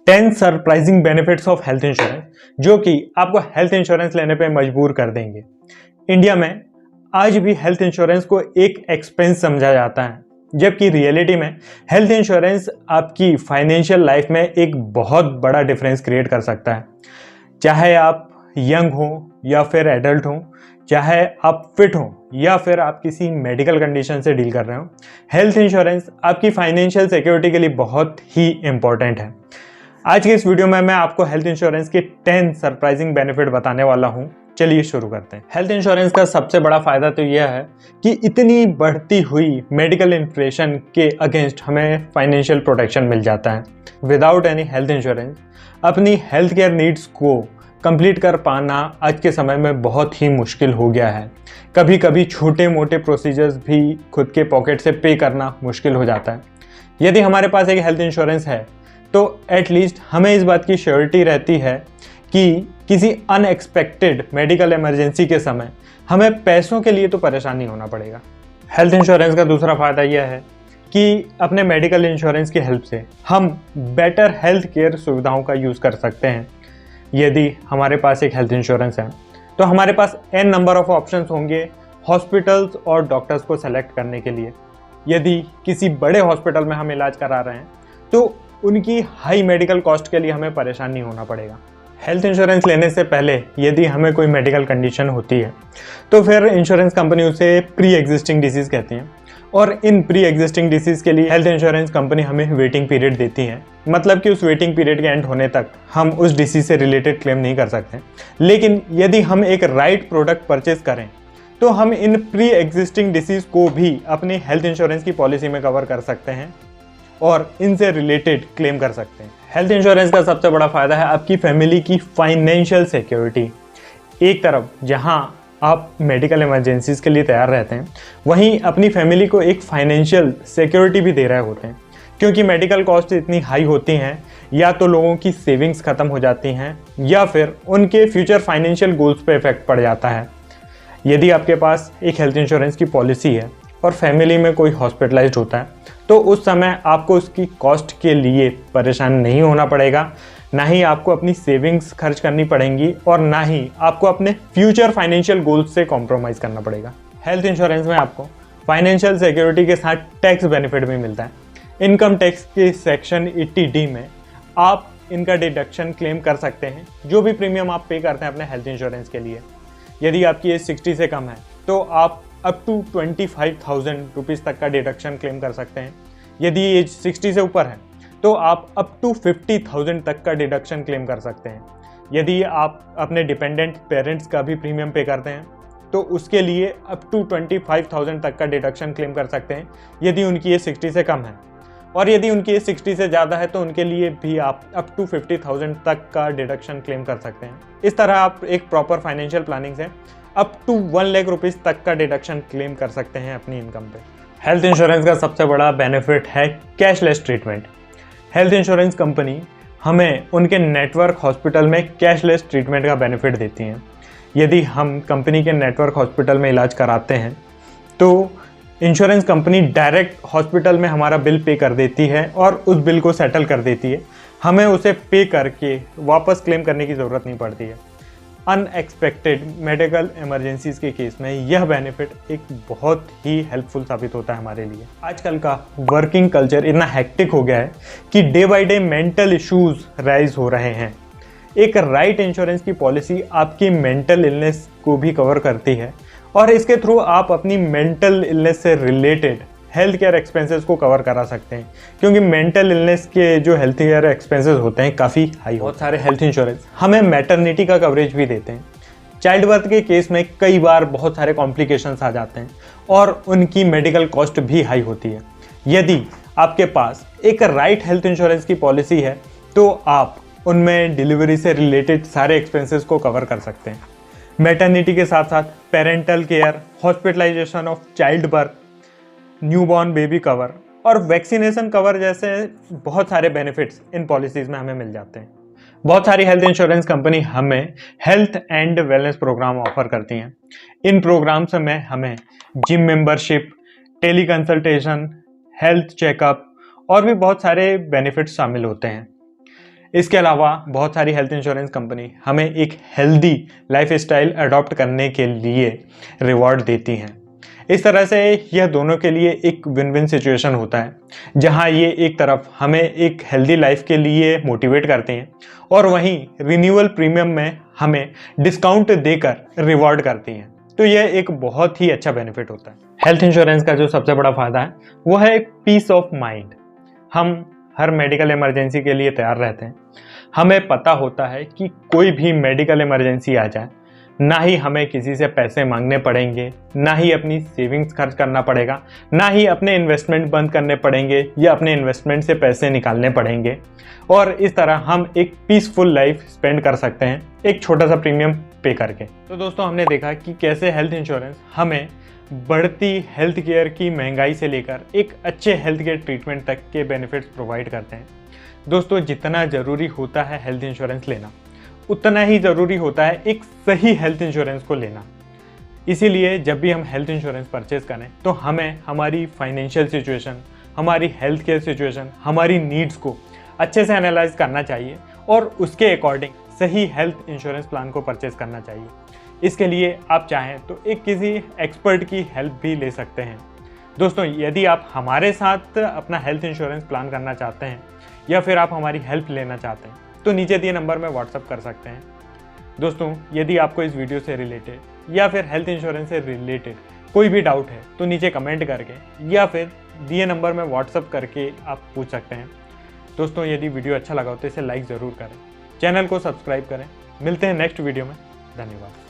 10 surprising benefits of health insurance जो कि आपको हेल्थ इंश्योरेंस लेने पे मजबूर कर देंगे। इंडिया में आज भी हेल्थ इंश्योरेंस को एक एक्सपेंस समझा जाता है, जबकि रियलिटी में हेल्थ इंश्योरेंस आपकी फाइनेंशियल लाइफ में एक बहुत बड़ा डिफरेंस क्रिएट कर सकता है। चाहे आप यंग हो या फिर एडल्ट हो, चाहे आप फिट हो या फिर आप किसी मेडिकल कंडीशन से डील कर रहे हो, हेल्थ इंश्योरेंस आपकी फाइनेंशियल सिक्योरिटी के लिए बहुत ही इंपॉर्टेंट है। आज के इस वीडियो में मैं आपको हेल्थ इंश्योरेंस के 10 सरप्राइजिंग बेनिफिट बताने वाला हूं। चलिए शुरू करते हैं। हेल्थ इंश्योरेंस का सबसे बड़ा फायदा तो यह है कि इतनी बढ़ती हुई मेडिकल इन्फ्लेशन के अगेंस्ट हमें फाइनेंशियल प्रोटेक्शन मिल जाता है। विदाउट एनी हेल्थ इंश्योरेंस अपनी हेल्थ केयर नीड्स को कंप्लीट कर पाना आज के समय में बहुत ही मुश्किल हो गया है। कभी कभी छोटे मोटे प्रोसीजर्स भी खुद के पॉकेट से पे करना मुश्किल हो जाता है। यदि हमारे पास एक हेल्थ इंश्योरेंस है तो एटलीस्ट हमें इस बात की श्योरिटी रहती है कि किसी अनएक्सपेक्टेड मेडिकल इमरजेंसी के समय हमें पैसों के लिए तो परेशान नहीं होना पड़ेगा। हेल्थ इंश्योरेंस का दूसरा फायदा यह है कि अपने मेडिकल इंश्योरेंस की हेल्प से हम बेटर हेल्थ केयर सुविधाओं का यूज़ कर सकते हैं। यदि हमारे पास एक हेल्थ इंश्योरेंस है तो हमारे पास n नंबर ऑफ ऑप्शंस होंगे हॉस्पिटल्स और डॉक्टर्स को सेलेक्ट करने के लिए। यदि किसी बड़े हॉस्पिटल में हम इलाज करा रहे हैं तो उनकी हाई मेडिकल कॉस्ट के लिए हमें परेशान नहीं होना पड़ेगा। हेल्थ इंश्योरेंस लेने से पहले यदि हमें कोई मेडिकल कंडीशन होती है तो फिर इंश्योरेंस कंपनी उसे प्री एग्जिस्टिंग डिसीज़ कहती हैं, और इन प्री एग्जिस्टिंग डिसीज़ के लिए हेल्थ इंश्योरेंस कंपनी हमें वेटिंग पीरियड देती है। मतलब कि उस वेटिंग पीरियड के एंड होने तक हम उस डिसीज़ से रिलेटेड क्लेम नहीं कर सकते। लेकिन यदि हम एक राइट प्रोडक्ट परचेज करें तो हम इन प्री एग्जिस्टिंग डिसीज़ को भी अपनी हेल्थ इंश्योरेंस की पॉलिसी में कवर कर सकते हैं और इनसे रिलेटेड क्लेम कर सकते हैं। हेल्थ इंश्योरेंस का सबसे बड़ा फायदा है आपकी फैमिली की फाइनेंशियल सिक्योरिटी। एक तरफ जहां आप मेडिकल इमरजेंसीज के लिए तैयार रहते हैं, वहीं अपनी फैमिली को एक फाइनेंशियल सिक्योरिटी भी दे रहे होते हैं, क्योंकि मेडिकल कॉस्ट इतनी हाई होती हैं या तो लोगों की सेविंग्स खत्म हो जाती हैं या फिर उनके फ्यूचर फाइनेंशियल गोल्स पे इफेक्ट पड़ जाता है। यदि आपके पास एक हेल्थ इंश्योरेंस की पॉलिसी है और फैमिली में कोई हॉस्पिटलाइज्ड होता है तो उस समय आपको उसकी कॉस्ट के लिए परेशान नहीं होना पड़ेगा, ना ही आपको अपनी सेविंग्स खर्च करनी पड़ेंगी और ना ही आपको अपने फ्यूचर फाइनेंशियल गोल्स से कॉम्प्रोमाइज़ करना पड़ेगा। हेल्थ इंश्योरेंस में आपको फाइनेंशियल सिक्योरिटी के साथ टैक्स बेनिफिट भी मिलता है। इनकम टैक्स के सेक्शन 80D में आप इनका डिडक्शन क्लेम कर सकते हैं जो भी प्रीमियम आप पे करते हैं अपने हेल्थ इंश्योरेंस के लिए। यदि आपकी एज 60 से कम है तो आप अप टू 25,000 रुपीज़ तक का डिडक्शन क्लेम कर सकते हैं। यदि एज 60 से ऊपर है तो आप अप टू 50,000 तक का डिडक्शन क्लेम कर सकते हैं। यदि आप अपने डिपेंडेंट पेरेंट्स का भी प्रीमियम पे करते हैं तो उसके लिए अप टू 25,000 तक का डिडक्शन क्लेम कर सकते हैं यदि उनकी एज 60 से कम है, और यदि उनकी एज 60 से ज़्यादा है तो उनके लिए भी आप अप टू 50,000 तक का डिडक्शन क्लेम कर सकते हैं। इस तरह आप एक प्रॉपर फाइनेंशियल प्लानिंग से अप टू 1 लाख रुपीज़ तक का डिडक्शन क्लेम कर सकते हैं अपनी इनकम पे। हेल्थ इंश्योरेंस का सबसे बड़ा बेनिफिट है cashless treatment. Health insurance company हमें उनके नेटवर्क हॉस्पिटल में कैशलेस ट्रीटमेंट का बेनिफिट देती हैं। यदि हम कंपनी के नेटवर्क हॉस्पिटल में इलाज कराते हैं तो इंश्योरेंस कंपनी डायरेक्ट हॉस्पिटल में हमारा बिल पे कर देती है और उस बिल को सेटल कर देती है। हमें उसे पे करके वापस क्लेम करने की ज़रूरत नहीं पड़ती है। अनएक्सपेक्टेड मेडिकल इमरजेंसीज के केस में यह बेनिफिट एक बहुत ही हेल्पफुल साबित होता है हमारे लिए। आजकल का वर्किंग कल्चर इतना हेक्टिक हो गया है कि day by day mental issues rise हो रहे हैं। एक राइट इंश्योरेंस की पॉलिसी आपकी मेंटल इलनेस को भी कवर करती है और इसके थ्रू आप अपनी मेंटल इलनेस से रिलेटेड हेल्थ केयर एक्सपेंसेस को कवर करा सकते हैं, क्योंकि मेंटल इलनेस के जो हेल्थ केयर एक्सपेंसेस होते हैं काफ़ी हाई। बहुत सारे हेल्थ इंश्योरेंस हमें मैटरनिटी का कवरेज भी देते हैं। चाइल्ड बर्थ के केस में कई बार बहुत सारे कॉम्प्लिकेशंस आ जाते हैं और उनकी मेडिकल कॉस्ट भी हाई होती है। यदि आपके पास एक राइट हेल्थ इंश्योरेंस की पॉलिसी है तो आप उनमें डिलीवरी से रिलेटेड सारे एक्सपेंसेस को कवर कर सकते हैं। मैटरनिटी के साथ साथ parental care, hospitalisation of child birth, newborn baby cover और वैक्सीनेशन कवर जैसे बहुत सारे बेनिफिट्स इन पॉलिसीज़ में हमें मिल जाते हैं। बहुत सारी हेल्थ इंश्योरेंस कंपनी हमें health and wellness programme offer करती हैं। इन प्रोग्राम्स में हमें gym membership, teleconsultation, health checkup और भी बहुत सारे बेनिफिट्स शामिल होते हैं। इसके अलावा बहुत सारी हेल्थ इंश्योरेंस कंपनी हमें एक हेल्दी लाइफस्टाइल अडॉप्ट करने के लिए रिवॉर्ड देती हैं। इस तरह से यह दोनों के लिए एक विन विन सिचुएशन होता है, जहां ये एक तरफ हमें एक हेल्दी लाइफ के लिए मोटिवेट करते हैं और वहीं रिन्यूअल प्रीमियम में हमें डिस्काउंट देकर रिवॉर्ड करती हैं। तो यह एक बहुत ही अच्छा बेनिफिट होता है। हेल्थ इंश्योरेंस का जो सबसे बड़ा फायदा है वो है एक पीस ऑफ माइंड। हम हर मेडिकल इमरजेंसी के लिए तैयार रहते हैं। हमें पता होता है कि कोई भी मेडिकल इमरजेंसी आ जाए, ना ही हमें किसी से पैसे मांगने पड़ेंगे, ना ही अपनी सेविंग्स खर्च करना पड़ेगा, ना ही अपने इन्वेस्टमेंट बंद करने पड़ेंगे या अपने इन्वेस्टमेंट से पैसे निकालने पड़ेंगे। और इस तरह हम एक पीसफुल लाइफ स्पेंड कर सकते हैं एक छोटा सा प्रीमियम पे करके। तो दोस्तों, हमने देखा कि कैसे हेल्थ इंश्योरेंस हमें बढ़ती हेल्थ केयर की महंगाई से लेकर एक अच्छे हेल्थ केयर ट्रीटमेंट तक के बेनिफिट्स प्रोवाइड करते हैं। दोस्तों, जितना ज़रूरी होता है हेल्थ इंश्योरेंस लेना, उतना ही ज़रूरी होता है एक सही हेल्थ इंश्योरेंस को लेना। इसीलिए जब भी हम हेल्थ इंश्योरेंस परचेज करें तो हमें हमारी फाइनेंशियल सिचुएशन, हमारी हेल्थ केयर सिचुएशन, हमारी नीड्स को अच्छे से एनालाइज करना चाहिए और उसके अकॉर्डिंग सही हेल्थ इंश्योरेंस प्लान को परचेज करना चाहिए। इसके लिए आप चाहें तो एक किसी एक्सपर्ट की हेल्प भी ले सकते हैं। दोस्तों, यदि आप हमारे साथ अपना हेल्थ इंश्योरेंस प्लान करना चाहते हैं या फिर आप हमारी हेल्प लेना चाहते हैं तो नीचे दिए नंबर में व्हाट्सअप कर सकते हैं। दोस्तों, यदि आपको इस वीडियो से रिलेटेड या फिर हेल्थ इंश्योरेंस से रिलेटेड कोई भी डाउट है तो नीचे कमेंट करके या फिर दिए नंबर में व्हाट्सअप करके आप पूछ सकते हैं। दोस्तों, यदि वीडियो अच्छा लगा हो तो इसे लाइक ज़रूर करें, चैनल को सब्सक्राइब करें। मिलते हैं नेक्स्ट वीडियो में। धन्यवाद।